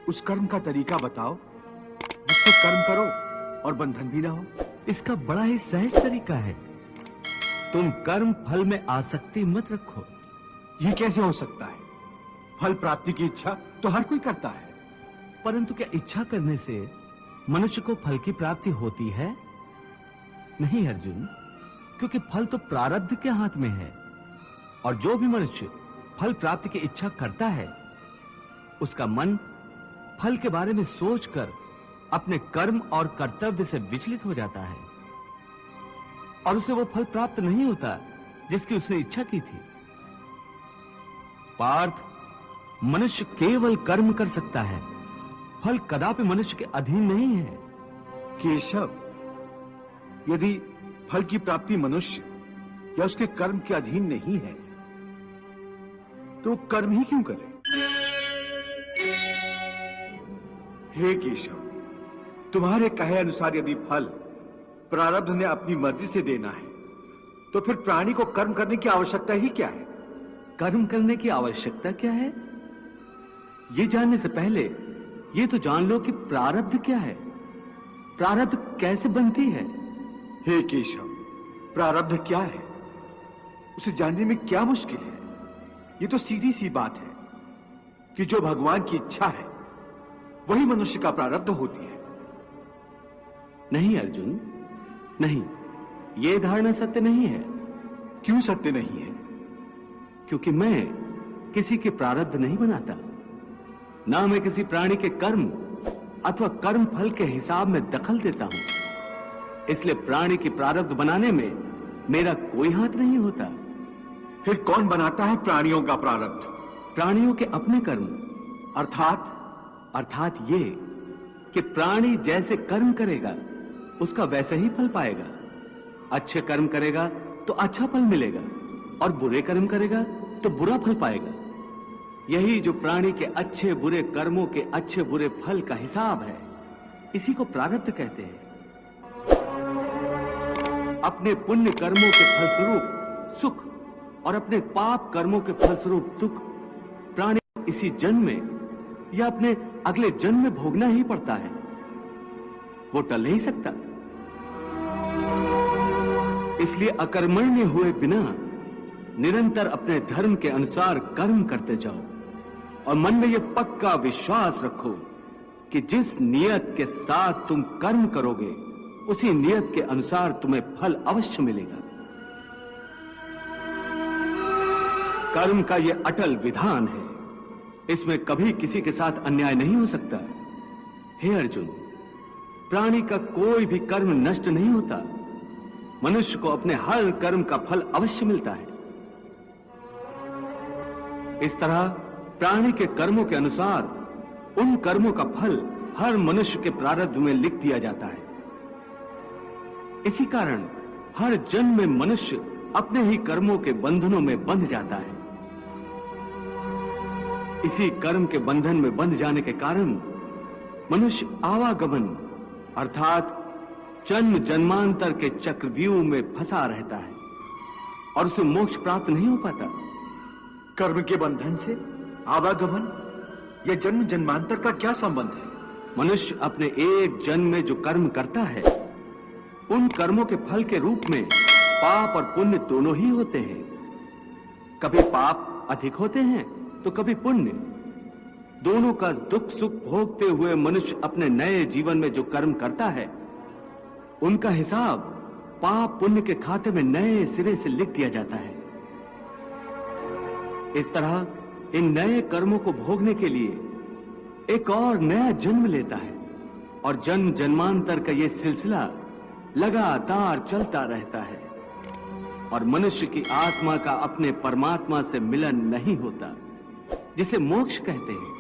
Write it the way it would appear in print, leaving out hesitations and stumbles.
उस कर्म का तरीका बताओ जिससे कर्म करो और बंधन भी ना हो। इसका बड़ा ही सहज तरीका है। तुम कर्म फल में आसक्ति मत रखो। यह कैसे हो सकता है? फल प्राप्ति की इच्छा तो हर कोई करता है। परंतु क्या इच्छा करने से मनुष्य को फल की प्राप्ति होती है? नहीं अर्जुन, क्योंकि फल तो प्रारब्ध के हाथ में है। और जो भी मनुष्य फल प्राप्ति की इच्छा करता है, उसका मन फल के बारे में सोचकर अपने कर्म और कर्तव्य से विचलित हो जाता है और उसे वो फल प्राप्त नहीं होता जिसकी उसने इच्छा की थी। पार्थ, मनुष्य केवल कर्म कर सकता है, फल कदापि मनुष्य के अधीन नहीं है। केशव, यदि फल की प्राप्ति मनुष्य या उसके कर्म के अधीन नहीं है तो कर्म ही क्यों करे? हे केशव, तुम्हारे कहे अनुसार यदि फल प्रारब्ध ने अपनी मर्जी से देना है तो फिर प्राणी को कर्म करने की आवश्यकता ही क्या है? कर्म करने की आवश्यकता क्या है, यह जानने से पहले यह तो जान लो कि प्रारब्ध क्या है, प्रारब्ध कैसे बनती है। हे केशव, प्रारब्ध क्या है उसे जानने में क्या मुश्किल है? यह तो सीधी सी बात है कि जो भगवान की इच्छा है वही मनुष्य का प्रारब्ध होती है। नहीं अर्जुन, नहीं, यह धारणा सत्य नहीं है। क्यों सत्य नहीं है? क्योंकि मैं किसी के प्रारब्ध नहीं बनाता, ना मैं किसी प्राणी के कर्म अथवा कर्म फल के हिसाब में दखल देता हूं। इसलिए प्राणी की प्रारब्ध बनाने में मेरा कोई हाथ नहीं होता। फिर कौन बनाता है प्राणियों का प्रारब्ध? प्राणियों के अपने कर्म। अर्थात ये कि प्राणी जैसे कर्म करेगा उसका वैसे ही फल पाएगा। अच्छे कर्म करेगा तो अच्छा फल मिलेगा और बुरे कर्म करेगा तो बुरा फल पाएगा। यही जो प्राणी के अच्छे बुरे कर्मों के अच्छे बुरे फल का हिसाब है, इसी को प्रारब्ध कहते हैं। अपने पुण्य कर्मों के फलस्वरूप सुख और अपने पाप कर्मों के फलस्वरूप दुख प्राणी इसी जन्म में या अपने अगले जन्म में भोगना ही पड़ता है, वो टल नहीं सकता। इसलिए अकर्मण्य हुए बिना निरंतर अपने धर्म के अनुसार कर्म करते जाओ और मन में यह पक्का विश्वास रखो कि जिस नियत के साथ तुम कर्म करोगे उसी नियत के अनुसार तुम्हें फल अवश्य मिलेगा। कर्म का यह अटल विधान है, इसमें कभी किसी के साथ अन्याय नहीं हो सकता। हे अर्जुन, प्राणी का कोई भी कर्म नष्ट नहीं होता, मनुष्य को अपने हर कर्म का फल अवश्य मिलता है। इस तरह प्राणी के कर्मों के अनुसार उन कर्मों का फल हर मनुष्य के प्रारब्ध में लिख दिया जाता है। इसी कारण हर जन्म में मनुष्य अपने ही कर्मों के बंधनों में बंध जाता है। इसी कर्म के बंधन में बंध जाने के कारण मनुष्य आवागमन अर्थात जन्म जन्मांतर के चक्रव्यूह में फंसा रहता है और उसे मोक्ष प्राप्त नहीं हो पाता। कर्म के बंधन से आवागमन या जन्म जन्मांतर का क्या संबंध है? मनुष्य अपने एक जन्म में जो कर्म करता है उन कर्मों के फल के रूप में पाप और पुण्य दोनों ही होते हैं। कभी पाप अधिक होते हैं तो कभी पुण्य। दोनों का दुख सुख भोगते हुए मनुष्य अपने नए जीवन में जो कर्म करता है उनका हिसाब पाप पुण्य के खाते में नए सिरे से लिख दिया जाता है। इस तरह इन नए कर्मों को भोगने के लिए एक और नया जन्म लेता है और जन्म जन्मांतर का यह सिलसिला लगातार चलता रहता है और मनुष्य की आत्मा का अपने परमात्मा से मिलन नहीं होता, जिसे मोक्ष कहते हैं।